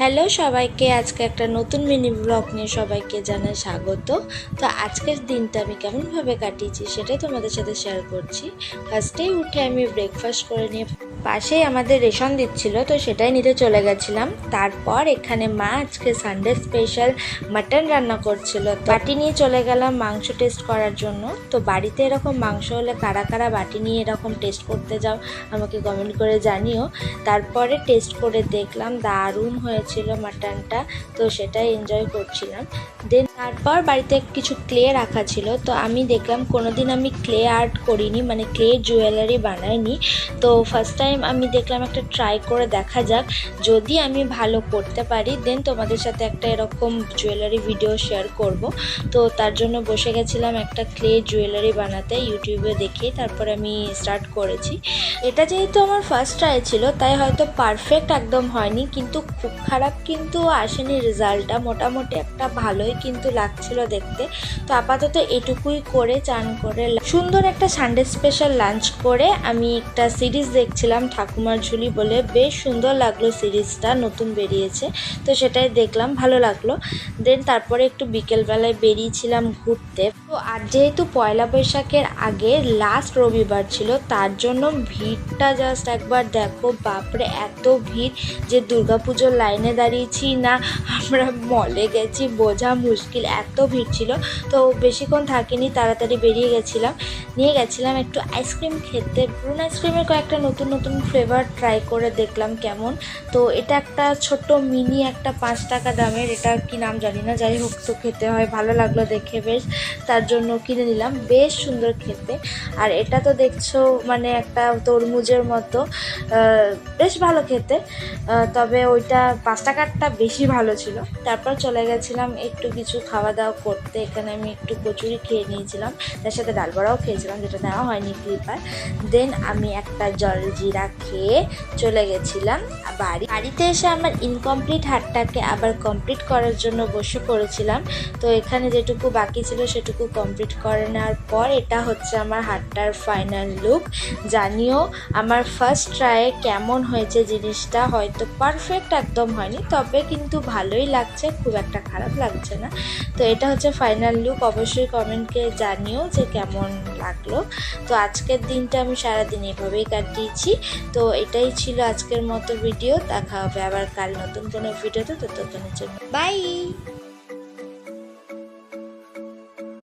Hello সবাইকে, আজকে একটা নতুন মিনি ব্লগ নিয়ে সবাইকে জানাই স্বাগত। তো আজকের দিনটা আমি কেমনভাবে কাটিয়েছি সেটাই তোমাদের সাথে শেয়ার করছি। ফার্স্টেই উঠে আমি ব্রেকফাস্ট করে নিয়ে পাশেই আমাদের রেশন দিচ্ছিল, তো সেটাই নিতে চলে গেছিলাম। তারপর এখানে মা আজকে সানডে স্পেশাল মাটন রান্না করছিল, বাটি নিয়ে চলে গেলাম মাংস টেস্ট করার জন্য। তো বাড়িতে এরকম মাংস হলে কারা কারা বাটি নিয়ে এরকম টেস্ট করতে যাও আমাকে কমেন্ট করে জানিও। তারপরে টেস্ট করে দেখলাম দারুণ হয়েছিল মাটনটা, তো সেটাই এনজয় করছিলাম। দেন তারপর বাড়িতে কিছু ক্লে রাখা ছিল, তো আমি দেখলাম কোনোদিন আমি ক্লে আর্ট করিনি, মানে ক্লে জুয়েলারি বানাইনি। তো ফার্স্ট টাইম আমি দেখলাম একটা ট্রাই করে দেখা যাক, যদি আমি ভালো করতে পারি দেন তোমাদের সাথে একটা এরকম জুয়েলারি ভিডিও শেয়ার করব। তো তার জন্য বসে গেছিলাম একটা ক্লে জুয়েলারি বানাতে, ইউটিউবে দেখে তারপর আমি স্টার্ট করেছি। এটা যেহেতু আমার ফার্স্ট ট্রাই ছিল তাই হয়তো পারফেক্ট একদম হয়নি, কিন্তু খুব খারাপ কিন্তু আসেনি রেজাল্টটা, মোটামুটি একটা ভালোই কিন্তু লাগছিল দেখতে। তো আপাতত এটুকুই করে চান করে সুন্দর একটা সানডে স্পেশাল লাঞ্চ করে আমি একটা সিরিজ দেখছিলাম ঠাকুমার ঝুলি বলে, বেশ সুন্দর লাগলো সিরিজটা, নতুন বেরিয়েছে, তো সেটাই দেখলাম, ভালো লাগলো। দেন তারপরে একটু বিকেলবেলায় বেরিয়েছিলাম ঘুরতে। তো আর যেহেতু পয়লা বৈশাখের আগে লাস্ট রবিবার ছিল, তার জন্য ভিড়টা জাস্ট একবার দেখো, বাপরে এত ভিড় যে দুর্গাপুজোর লাইনে দাঁড়িয়েছি না আমরা মলে গেছি বোঝা মুশকিল, এত ভিড় ছিল। তো বেশিক্ষণ থাকিনি, তাড়াতাড়ি বেরিয়ে গেছিলাম। নিয়ে গেছিলাম একটু আইসক্রিম খেতে, ব্রুন আইসক্রিমের কয়েকটা নতুন নতুন ফ্লেভার ট্রাই করে দেখলাম কেমন। তো এটা একটা ছোট্ট মিনি একটা 5 টাকা দামের, এটা কি নাম জানি না, যাই হোক তো খেতে হয়, ভালো লাগলো দেখে বেশ, তার জন্য কিনে নিলাম, বেশ সুন্দর খেতে। আর এটা তো দেখছো মানে একটা তরমুজের মতো, বেশ ভালো খেতে, তবে ওইটা 5 টাকারটা বেশি ভালো ছিল। তারপর চলে গেছিলাম একটু কিছু খাওয়া দাওয়া করতে, এখানে আমি একটু কচুরি খেয়ে নিয়েছিলাম, তার সাথে ডাল বড়াও খেয়েছিলাম, যেটা নেওয়া হয়নি ক্লিপার। দেন আমি একটা জলজিরা খেয়ে চলে গেছিলাম বাড়িতে এসে আমার ইনকমপ্লিট হাটটাকে আবার কমপ্লিট করার জন্য বসে পড়েছিলাম। তো এখানে যেটুকু বাকি ছিল সেটুকু কমপ্লিট করে নেওয়ার পর এটা হচ্ছে আমার হাটটার ফাইনাল লুক। জানিও আমার ফার্স্ট ট্রায়ে কেমন হয়েছে জিনিসটা, হয়তো পারফেক্ট একদম হয়নি, তবে কিন্তু ভালোই লাগছে, খুব একটা খারাপ লাগছে না। তো এটা হচ্ছে ফাইনাল লুক, অবশ্যই কমেন্টকে জানিও যে কেমন লাগলো। তো আজকের দিনটা আমি সারাদিন এভাবেই কাটিয়েছি। তো এটাই ছিল আজকের মতো ভিডিও, দেখা হবে আবার কাল নতুন কোনো ভিডিওতে, ততক্ষণের জন্য বাই।